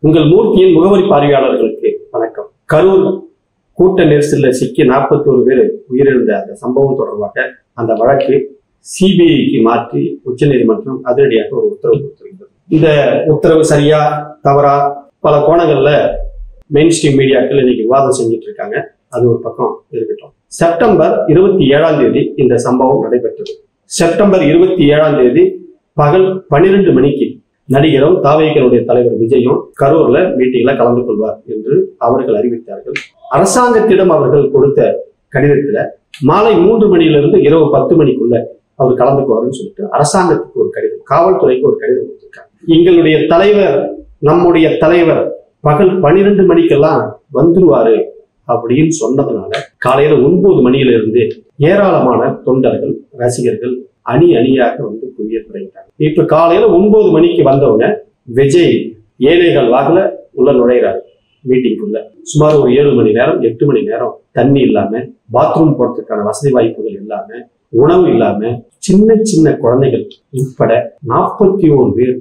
உங்கள் மூர்த்தியின் முகவரி பார்வையாளர்களுக்கு வணக்கம். கரூர் கூட்ட நெரிசலில் சிக்கி 41 பேர் உயிரிழந்த அந்த சம்பவம் தொடர்பாக அந்த வழக்கு சிபிஐக்கு மாற்றி உச்சநீதிமன்றம் அதிரடியாக ஒரு உத்தரவு கொடுத்திருக்கிறது. இந்த உத்தரவு சரியா தவறா பல கோணங்கள்ல மெயின் ஸ்ட்ரீம் மீடியாக்கள் இன்னைக்கு விவாதம் செஞ்சுட்டு இருக்காங்க. அது ஒரு பக்கம் இருக்கட்டும். செப்டம்பர் 27ஆம் தேதி இந்த சம்பவம் நடைபெற்றது. செப்டம்பர் 27ஆம் தேதி பகல் 12 மணிக்கு நடிகரும் தாவேகனுடைய தலைவர் விஜயும் கரூர்ல மீட்டிங்ல கலந்து கொள்வார் என்று அவர்கள் அறிவித்தார்கள். அரசாங்கத்திடம் அவர்கள் கொடுத்த கடிதத்துல மாலை 3 மணியிலிருந்து இரவு 10 மணிக்குள்ள அவர் கலந்துக்குவாருன்னு சொல்லிட்டு அரசாங்கத்துக்கு ஒரு கடிதம், காவல்துறைக்கு ஒரு கடிதம் கொடுத்திருக்காங்க. எங்களுடைய தலைவர், நம்முடைய தலைவர் பகல் 12 மணிக்கெல்லாம் வந்துருவாரு அப்படின்னு சொன்னதுனால காலையில 9 மணியிலிருந்து ஏராளமான தொண்டர்கள், ரசிகர்கள் அணி அணியாக வந்து குவிய தொடங்கிட்டாங்க. இப்ப காலையில 9 மணிக்கு வந்தவங்க விஜய் ஏழைகள் வாகல உள்ள நுழைகிறாரு மீட்டிங்குள்ள. சுமார் ஒரு 7 மணி நேரம் 8 மணி நேரம் தண்ணி இல்லாம, பாத்ரூம் போறதுக்கான வசதி வாய்ப்புகள் இல்லாம, உணவு இல்லாம, சின்ன சின்ன குழந்தைகள் உட்பட 41 பேர்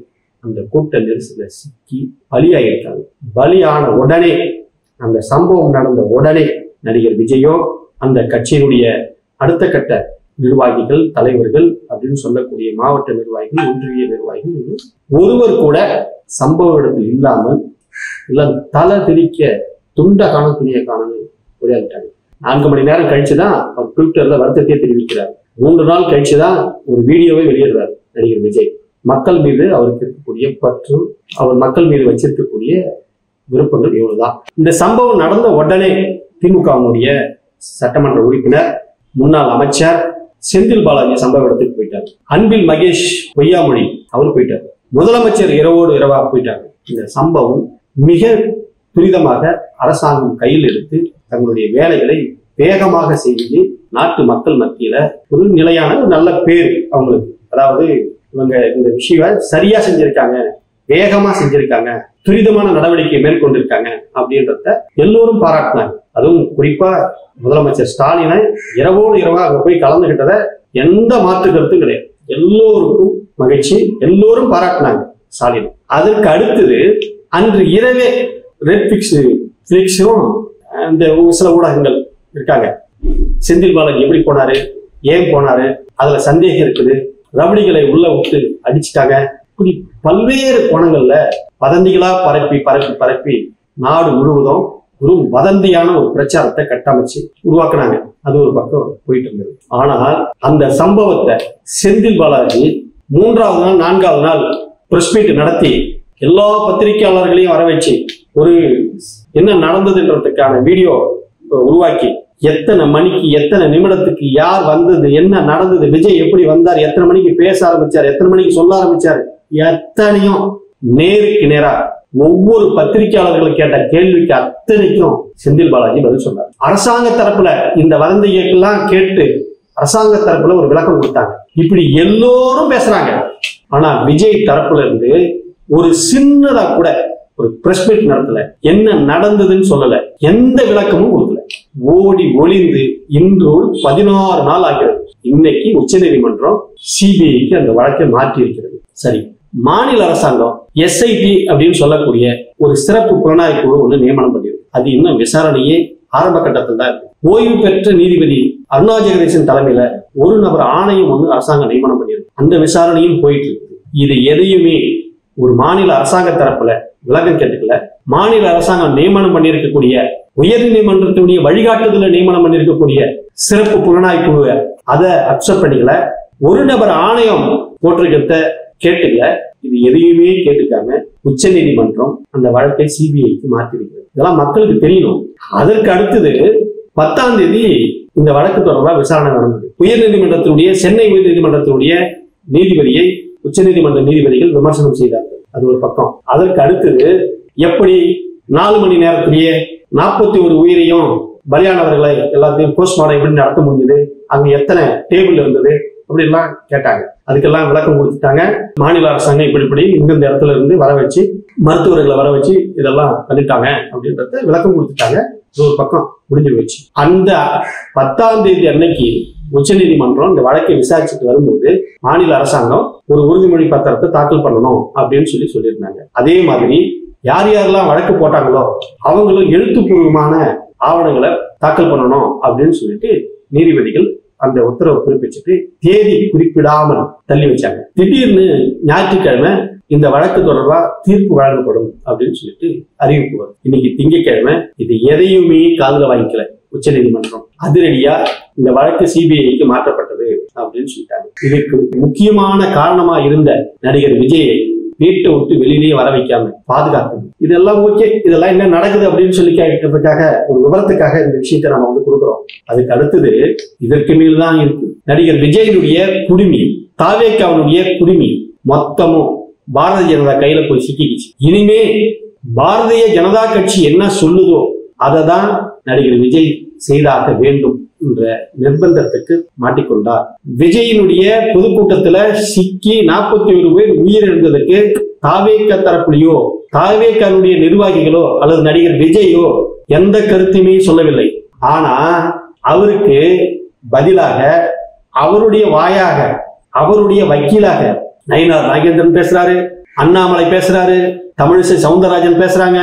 அந்த கூட்ட நெரிசல சிக்கி பலியாயிருக்காங்க. பலியான உடனே, அந்த சம்பவம் நடந்த உடனே நடிகர் விஜயோ அந்த கட்சியினுடைய அடுத்த கட்ட நிர்வாகிகள், தலைவர்கள் அப்படின்னு சொல்லக்கூடிய மாவட்ட நிர்வாகிகள், ஒன்றிய நிர்வாகிகள் ஒருவர் கூட சம்பவ இடத்தில் இல்லாமல் இல்ல தலை திரிக்க துண்ட காணும் துணியை காணணும் விளையாடிட்டாங்க. 4 மணி நேரம் கழிச்சுதான் அவர் ட்விட்டர்ல வருத்தத்தை தெரிவிக்கிறார். 3 நாள் கழிச்சுதான் ஒரு வீடியோவை வெளியிடுறாரு நடிகர் விஜய். மக்கள் மீது அவருக்கு இருக்கக்கூடிய பற்றும், அவர் மக்கள் மீது வச்சிருக்கக்கூடிய விருப்பங்கள் இவ்வளவுதான். இந்த சம்பவம் நடந்த உடனே திமுகவுடைய சட்டமன்ற உறுப்பினர், முன்னாள் அமைச்சர் செந்தில் பாலாஜி சம்பவ இடத்துக்கு போயிட்டார். அன்பில் மகேஷ் பொய்யாமொழி அவர் போயிட்டார். முதலமைச்சர் இரவோடு இரவா போயிட்டாங்க. இந்த சம்பவம் மிக துரிதமாக அரசாங்கம் கையில் எடுத்து தங்களுடைய வேலைகளை வேகமாக செய்து நாட்டு மக்கள் மத்தியில ஒரு நிலையான ஒரு நல்ல பேர் அவங்களுக்கு, அதாவது இவங்க இந்த விஷயம் சரியா செஞ்சிருக்காங்க, வேகமா செஞ்சிருக்காங்க, துரிதமான நடவடிக்கை மேற்கொண்டிருக்காங்க அப்படின்றத எல்லோரும் பாராட்டினாங்க. அதுவும் குறிப்பா முதலமைச்சர் ஸ்டாலினை இரவோடு இரவா அங்க போய் கலந்துகிட்டத எந்த மாற்று கருத்தும் கிடையாது. எல்லோருக்கும் மகிழ்ச்சி, எல்லோரும் பாராட்டினாங்க ஸ்டாலின். அதற்கு அடுத்தது அன்று இரவே ரெட்ஃபிளிக்ஸும் இந்த சில ஊடகங்கள் இருக்காங்க, செந்தில் பாலாஜி எப்படி போனாரு, ஏன் போனாரு, அதுல சந்தேகம் இருக்குது, ரவுடிகளை உள்ள விட்டு அடிச்சுட்டாங்க, இப்படி பல்வேறு கோணங்கள்ல வதந்திகளா பரப்பி நாடு முழுவதும் ஒரு வதந்தியான ஒரு பிரச்சாரத்தை கட்டமைச்சு உருவாக்குனாங்க. அது ஒரு பக்கம் போயிட்டு இருந்தது. ஆனால் அந்த சம்பவத்தை செந்தில் பாலாஜி 3வது நாள் 4வது நாள் பிரஸ் மீட் நடத்தி எல்லா பத்திரிகையாளர்களையும் வர வச்சு ஒரு என்ன நடந்ததுன்றதுக்கான வீடியோ உருவாக்கி, எத்தனை மணிக்கு எத்தனை நிமிடத்துக்கு யார் வந்தது, என்ன நடந்தது, விஜய் எப்படி வந்தார், எத்தனை மணிக்கு பேச ஆரம்பிச்சார், எத்தனை மணிக்கு சொல்ல ஆரம்பிச்சாரு, எத்தனையும் நேருக்கு நேரா ஒவ்வொரு பத்திரிகையாளர்கள் கேட்ட கேள்விக்கு அத்தனைக்கும் செந்தில் பாலாஜி பதில் சொன்னார். அரசாங்க தரப்புல இந்த வதந்தியெல்லாம் கேட்டு அரசாங்க தரப்புல ஒரு விளக்கம் கொடுத்தாங்க. இப்படி எல்லோரும் பேசுறாங்க. ஆனா விஜய் தரப்புல இருந்து ஒரு சின்னதா கூட ஒரு பிரஸ் மீட் நடத்தல, என்ன நடந்ததுன்னு சொல்லல, எந்த விளக்கமும் கொடுக்கல. ஓடி ஒளிந்து இன்றோடு 16 நாள் ஆகிறது. இன்னைக்கு உச்சநீதிமன்றம் சிபிஐக்கு அந்த வழக்கை மாற்றி இருக்கிறது. சரி, மாநில அரசாங்கம் எஸ்ஐடி அப்படின்னு சொல்லக்கூடிய ஒரு சிறப்பு புலனாய்வு குழு ஒன்று நியமனம் பண்ணிருக்கு. அது இன்னும் விசாரணையே ஆரம்ப கட்டத்தில் தான் இருக்கு. ஓய்வு பெற்ற நீதிபதி அருணா ஜெகதீசன் தலைமையில ஒரு நபர் ஆணையம் ஒன்று அரசாங்கம் நியமனம் பண்ணியிருக்கு. அந்த விசாரணையும் போயிட்டு இருக்கு. இது எதையுமே ஒரு மாநில அரசாங்க தரப்புல விளக்கம் கேட்டுக்கல. மாநில அரசாங்கம் நியமனம் பண்ணியிருக்கக்கூடிய உயர் நீதிமன்றத்தினுடைய வழிகாட்டுதல நியமனம் பண்ணியிருக்கக்கூடிய சிறப்பு புலனாய்வு குழுவை அதை அக்செப்ட் பண்ணிக்கல. ஒரு நபர் ஆணையம் போட்டிருக்கிறத கேட்டுக்கல. இது எதையுமே கேட்டுக்காம உச்ச நீதிமன்றம் அந்த வழக்கை சிபிஐக்கு மாற்றிருக்கிறது. இதெல்லாம் மக்களுக்கு தெரியணும். அதற்கு அடுத்தது 10ஆம் தேதி இந்த வழக்கு தொடர்பாக விசாரணை நடந்தது. உயர் நீதிமன்றத்தினுடைய, சென்னை உயர் நீதிமன்றத்தினுடைய நீதிபதியை உச்ச நீதிமன்ற நீதிபதிகள் விமர்சனம் செய்தார்கள். அது ஒரு பக்கம். அதற்கு அடுத்தது எப்படி 4 மணி நேரத்திலேயே 41 உயிரையும் பலியானவர்களை எல்லாத்தையும் போஸ்ட்மார்டம் எப்படி நடத்த முடிஞ்சது, அங்க எத்தனை டேபிள் இருந்தது அப்படின்லாம் கேட்டாங்க. அதுக்கெல்லாம் விளக்கம் கொடுத்துட்டாங்க. மாநில அரசாங்கம் இப்படி இந்த இடத்துல இருந்து வர வச்சு மருத்துவர்களை வர வச்சு இதெல்லாம் பண்ணிட்டாங்க அப்படின்றத விளக்கம் கொடுத்துட்டாங்க. ஒரு பக்கம் முடிஞ்சு போச்சு. அந்த 10ஆம் தேதி அன்னைக்கு உச்ச நீதிமன்றம் இந்த வழக்கை விசாரிச்சுட்டு வரும்போது மாநில அரசாங்கம் ஒரு உறுதிமொழி பத்திரத்தை தாக்கல் பண்ணணும் அப்படின்னு சொல்லியிருந்தாங்க. அதே மாதிரி யார் யாரெல்லாம் வழக்கு போட்டாங்களோ அவங்களும் எழுத்துப்பூர்வமான ஆவணங்களை தாக்கல் பண்ணணும் அப்படின்னு சொல்லிட்டு நீதிபதிகள் அந்த உத்தரவை பிறப்பிச்சுட்டு தேதி குறிப்பிடாமல் தள்ளி வச்சாங்க. திடீர்னு ஞாயிற்றுக்கிழமை இந்த வழக்கு தொடர்பா தீர்ப்பு வழங்கப்படும் அப்படின்னு சொல்லிட்டு அறிவிப்பு வரும். இன்னைக்கு திங்கட்கிழமை இது எதையுமே காதுல வாங்கிக்கல உச்ச நீதிமன்றம். அதிரடியா இந்த வழக்கு சிபிஐக்கு மாற்றப்பட்டது அப்படின்னு சொல்லிட்டாங்க. இதுக்கு முக்கியமான காரணமா இருந்த நடிகர் விஜயை வீட்டை விட்டு வெளியிலேயே வர வைக்காம பாதுகாக்கணும். இதெல்லாம் ஓகே, இதெல்லாம் என்ன நடக்குது அப்படின்னு சொல்லி கேட்கறதுக்காக ஒரு விவரத்துக்காக இந்த விஷயத்தை நம்ம வந்து கொடுக்குறோம். அதுக்கு அடுத்தது இதற்கு மேல்தான் இருக்கு. நடிகர் விஜயனுடைய குடுமி, தாவேக்காவுடைய குடுமி மொத்தமும் பாரதிய ஜனதா கையில போய் சிக்கிடுச்சு. இனிமே பாரதிய ஜனதா கட்சி என்ன சொல்லுதோ அதை தான் நடிகர் விஜய் செய்தாக வேண்டும் என்ற நிர்பந்தத்துக்கு மாட்டிக்கொண்டார். விஜயினுடைய பொதுக்கூட்டத்துல சிக்கி 41 பேர் உயிரிழந்ததுக்கு தாவேக்கா தரப்புலையோ தாவேக்காவுடைய நிர்வாகிகளோ அல்லது நடிகர் விஜயோ எந்த கருத்துமே சொல்லவில்லை. ஆனா அவருக்கு பதிலாக அவருடைய வாயாக அவருடைய வக்கீலாக நயினார் நாகேந்திரன் பேசுறாரு, அண்ணாமலை பேசுறாரு, தமிழிசை சவுந்தரராஜன் பேசுறாங்க,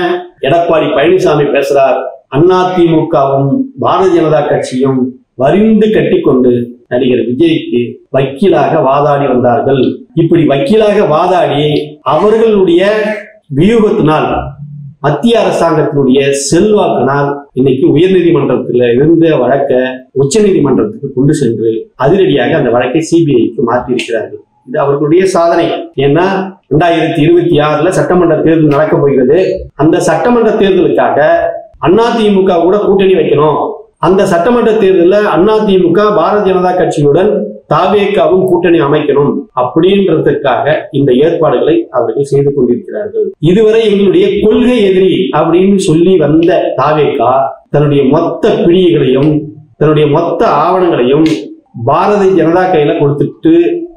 எடப்பாடி பழனிசாமி பேசுறார். அதிமுகவும் பாரதிய ஜனதா கட்சியும் வரிந்து கட்டிக்கொண்டு நடிகர் விஜய்க்கு வக்கீலாக வாதாடி வந்தார்கள். இப்படி வக்கீலாக வாதாடி அவர்களுடைய வியூகத்தினால் மத்திய அரசாங்கத்தினுடைய செல்வாக்கினால் இன்னைக்கு உயர்நீதிமன்றத்தில் இருந்த வழக்க உச்ச நீதிமன்றத்துக்கு கொண்டு சென்று அதிரடியாக அந்த வழக்கை சிபிஐக்கு மாற்றி இருக்கிறார்கள். இது அவர்களுடைய சாதனை. ஏன்னா 2026 சட்டமன்ற தேர்தல் நடக்க போகிறது. அந்த சட்டமன்ற தேர்தலுக்காக அதிமுக கூட கூட்டணி வைக்கணும். அந்த சட்டமன்ற தேர்தலில் அதிமுக பாரதிய ஜனதா கட்சியுடன் தாவேக்காவும் கூட்டணி அமைக்கணும் அப்படின்றதுக்காக இந்த ஏற்பாடுகளை அவர்கள் செய்து கொண்டிருக்கிறார்கள். இதுவரை எங்களுடைய கொள்கை எதிரி அப்படின்னு சொல்லி வந்த தாவேக்கா தன்னுடைய மொத்த பிடிகளையும் தன்னுடைய மொத்த ஆவணங்களையும் பாரதிய ஜனதா கையில கொடுத்துட்டு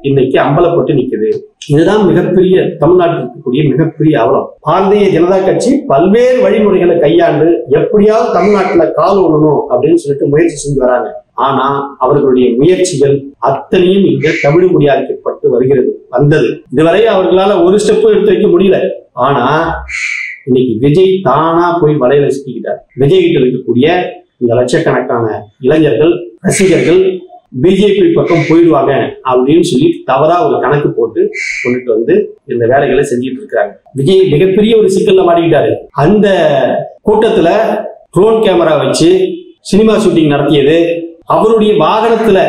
இன்னைக்கு அம்பலப்பட்டு நிக்குது. இதுதான் மிகப்பெரிய தமிழ்நாட்டில் இருக்கக்கூடிய மிகப்பெரிய அவலம். பாரதிய ஜனதா கட்சி பல்வேறு வழிமுறைகளை கையாண்டு எப்படியாவது தமிழ்நாட்டுல கால் விடணும் அப்படின்னு சொல்லிட்டு முயற்சி செஞ்சு வராங்க. ஆனா அவர்களுடைய முயற்சிகள் அத்தனையும் இங்க தமிழ் மொழியாக்கப்பட்டு வந்தது. இதுவரை அவர்களால ஒரு ஸ்டெப் எடுத்து வைக்க முடியல. ஆனா இன்னைக்கு விஜய் தானா போய் வலையில சிக்கிக்கிட்டார். விஜய் கிட்ட இருக்கக்கூடிய இந்த லட்சக்கணக்கான இளைஞர்கள் ரசிகர்கள் பிஜேபி பக்கம் போயிடுவாங்க அப்படின்னு சொல்லி தவறா ஒரு கணக்கு போட்டு கொண்டுட்டு வந்து இந்த வேலைகளை செஞ்சுட்டு இருக்காங்க. விஜய் மிகப்பெரிய ஒரு சிக்கல்ல மாட்டிக்கிட்டாரு. அந்த கூட்டத்துல ட்ரோன் கேமரா வச்சு சினிமா ஷூட்டிங் நடத்தியது, அவருடைய வாகனத்துல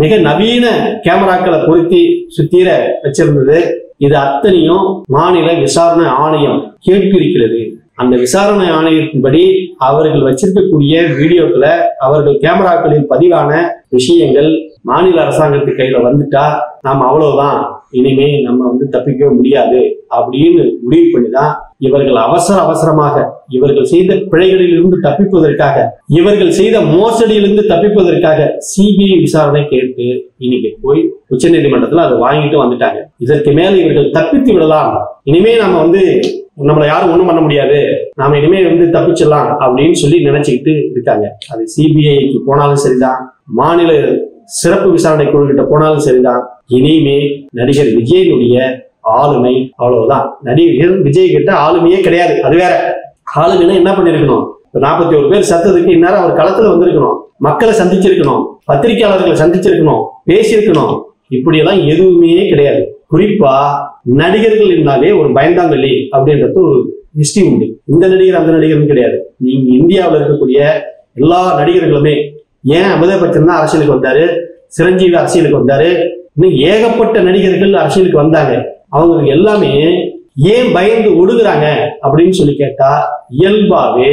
மிக நவீன கேமராக்களை பொருத்தி சுத்தீர வச்சிருந்தது, இது அத்தனையும் மாநில விசாரணை ஆணையம் கேட்டிருக்கிறது. அந்த விசாரணை ஆணையத்தின்படி அவர்கள் வச்சிருக்கக்கூடிய வீடியோக்களை அவர்கள் கேமராக்களில் பதிவான விஷயங்கள் மாநில அரசாங்கத்து கையில வந்துட்டா நாம அவ்வளவுதான், இனிமே நம்ம வந்து தப்பிக்கவே முடியாது அப்படின்னு முடிவு பண்ணிதான் இவர்கள் அவசரமாக இவர்கள் செய்த பிழைகளில் இருந்து தப்பிப்பதற்காக இவர்கள் செய்த மோசடியிலிருந்து தப்பிப்பதற்காக சிபிஐ விசாரணை கேட்டு இன்னைக்கு போய் உச்ச நீதிமன்றத்துல அதை வாங்கிட்டு வந்துட்டாங்க. இதற்கு மேல இவர்கள் தப்பித்து விடலாம், இனிமே நாம வந்து நம்மளை யாரும் ஒண்ணும் பண்ண முடியாது, நாம இனிமே வந்து தப்பிச்சிடலாம் அப்படின்னு சொல்லி நினைச்சுக்கிட்டு இருக்காங்க. அது சிபிஐக்கு போனாலும் சரிதான், மாநில சிறப்பு விசாரணை குழு கிட்ட போனாலும் சரிதான். இனிமே நடிகர் விஜயனுடைய ஆளுமை அவ்வளவுதான். நடிகர் விஜய் கிட்ட ஆளுமையே கிடையாது. அது வேற. ஆளுமைனா என்ன பண்ணிருக்கணும்? 41 பேர் சத்ததுக்கு இந்நேரம் அவர் களத்துல வந்திருக்கணும், மக்களை சந்திச்சிருக்கணும், பத்திரிகையாளர்களை சந்திச்சிருக்கணும், பேசியிருக்கணும். இப்படி எல்லாம் எதுவுமே கிடையாது. குறிப்பா நடிகர்கள் இருந்தாலே ஒரு பயந்தாங்கல்லி அப்படின்றது ஒரு ஹிஸ்டரி உண்டு. இந்த நடிகர் அந்த நடிகர்னு கிடையாது. நீங்க இந்தியாவில் இருக்கக்கூடிய எல்லா நடிகர்களுமே, ஏன் அமிதாப் பச்சன் தான் அரசியலுக்கு வந்தாரு, சிரஞ்சீவி அரசியலுக்கு வந்தாரு, இன்னும் ஏகப்பட்ட நடிகர்கள் அரசியலுக்கு வந்தாங்க. அவங்க எல்லாமே ஏன் பயந்து ஒடுங்குறாங்க அப்படின்னு சொல்லி கேட்டா, இயல்பாவே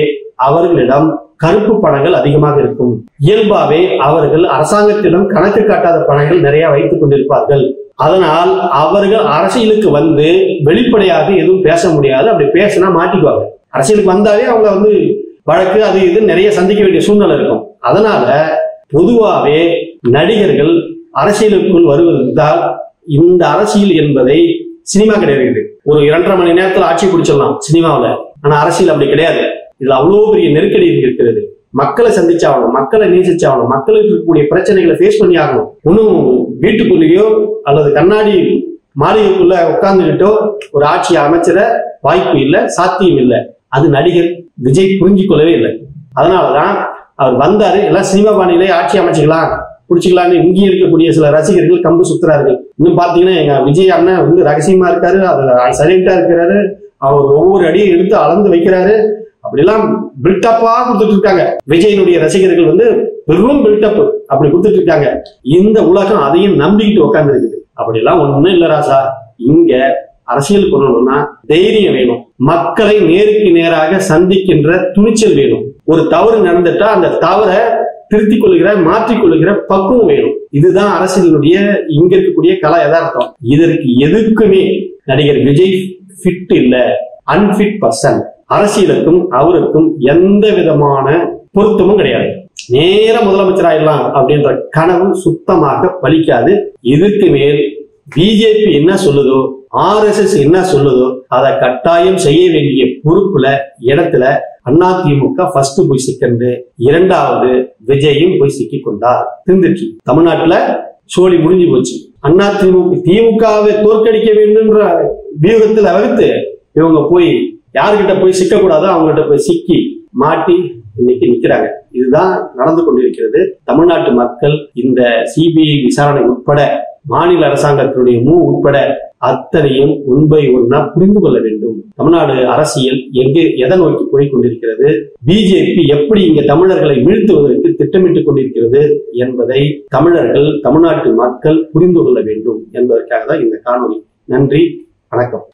அவர்களிடம் கருப்பு பணங்கள் அதிகமாக இருக்கும். இயல்பாவே அவர்கள் அரசாங்கத்திடம் கணக்கு காட்டாத பணங்கள் நிறைய வைத்துக் கொண்டிருப்பார்கள். அதனால் அவர்கள் அரசியலுக்கு வந்து வெளிப்படையாக எதுவும் பேச முடியாது. அப்படி பேசினா மாட்டிக்குவாங்க. அரசியலுக்கு வந்தாலே அவங்க வந்து வழக்கு அது இது நிறைய சந்திக்க வேண்டிய சூழ்நிலை இருக்கும். அதனால பொதுவாகவே நடிகர்கள் அரசியலுக்குள் வருவதால் இந்த அரசியல் என்பதை சினிமா கிடையாது. ஒரு 2.5 மணி நேரத்தில் ஆட்சி பிடிச்சிடலாம் சினிமாவில். ஆனா அரசியல் அப்படி கிடையாது. இதுல அவ்வளவு பெரிய நெருக்கடி இருக்கிறது. மக்களை சந்திச்சாகணும், மக்களை நேசிச்சாகணும், மக்களுக்கு இருக்கக்கூடிய பிரச்சனைகளை ஃபேஸ் பண்ணி ஆகணும். ஒன்னும் வீட்டுக்குள்ளேயோ அல்லது கண்ணாடி மாளிகைக்குள்ள உட்கார்ந்துகிட்டோ ஒரு ஆட்சி அமைச்சர வாய்ப்பு இல்லை, சாத்தியம் இல்லை. அது நடிகர் விஜய் புரிஞ்சு கொள்ளவே இல்லை. அதனாலதான் அவர் வந்தாரு, எல்லாம் சினிமா பாணியிலே ஆட்சி அமைச்சுக்கலாம் பிடிச்சிக்கலான்னு இங்கே இருக்கக்கூடிய சில ரசிகர்கள் கம்பு சுத்துறார்கள். இன்னும் பாத்தீங்கன்னா எங்க விஜய் அண்ணன் வந்து ரகசியமா இருக்காரு, அது சைலண்டா இருக்கிறாரு, அவர் ஒவ்வொரு அடியும் எடுத்து அளந்து வைக்கிறாரு, அப்படிலாம் பில்டப்பா கொடுத்துட்டு இருக்காங்க. விஜயனுடைய ரசிகர்கள் வந்து வெறும் பில்டப் அப்படி கொடுத்துட்டு இருக்காங்க. இந்த உலகம் அதையும் நம்பிக்கிட்டு உட்கார்ந்து இருக்குது. அப்படிலாம் ஒண்ணும் இல்ல ராசா. இங்க அரசியல் பண்ணணும்னா தைரியம் வேணும், மக்களை நேருக்கு நேராக சந்திக்கின்ற துணிச்சல் வேணும். ஒரு தவறு நடந்துட்டா அந்த தவறை திருத்திக் கொள்கிற மாற்றிக் கொள்கிற பக்குவம் வேணும். இதுதான் அரசியலுடைய இங்க இருக்கக்கூடிய கலா யதார்த்தம். இதற்கு எதுக்குமே நடிகர் விஜய் ஃபிட் இல்ல, அன்பிட் பர்சன். அரசியலுக்கும் அவருக்கும் எந்த விதமான பொருத்தமும் கிடையாது. நேர முதலமைச்சர் ஆயிடலாம் அப்படின்ற கனவு சுத்தமாக பலிக்காது. இதுக்கு மேல் பிஜேபி என்ன சொல்லுதோ, RSS என்ன சொல்லுதோ அதை கட்டாயம் செய்ய வேண்டிய பொறுப்புல இடத்துல அதிமுக ஃபர்ஸ்ட் போய் சிக்கண்டு, இரண்டாவது விஜயும் போய் சிக்கி கொண்டார். திருந்துச்சு. தமிழ்நாட்டுல சோழி முடிஞ்சு போச்சு. திமுகவை தோற்கடிக்க வேண்டும்ன்ற வியூகத்துல வகுத்து இவங்க போய் யாருக்கிட்ட போய் சிக்க கூடாதோ அவங்ககிட்ட போய் சிக்கி மாட்டி இன்னைக்கு நிக்கிறாங்க. இதுதான் நடந்து கொண்டிருக்கிறது. தமிழ்நாட்டு மக்கள் இந்த சிபிஐ விசாரணை உட்பட மாநில அரசாங்கத்தினுடைய உட்பட அத்தனையும் ஒன்பை ஒன்னா புரிந்து கொள்ள வேண்டும். தமிழ்நாடு அரசியல் எதை நோக்கி போய் கொண்டிருக்கிறது, பிஜேபி எப்படி இங்க தமிழர்களை வீழ்த்துவதற்கு திட்டமிட்டுக் கொண்டிருக்கிறது என்பதை தமிழர்கள், தமிழ்நாட்டு மக்கள் புரிந்து கொள்ள வேண்டும் என்பதற்காக தான் இந்த காணொளி. நன்றி, வணக்கம்.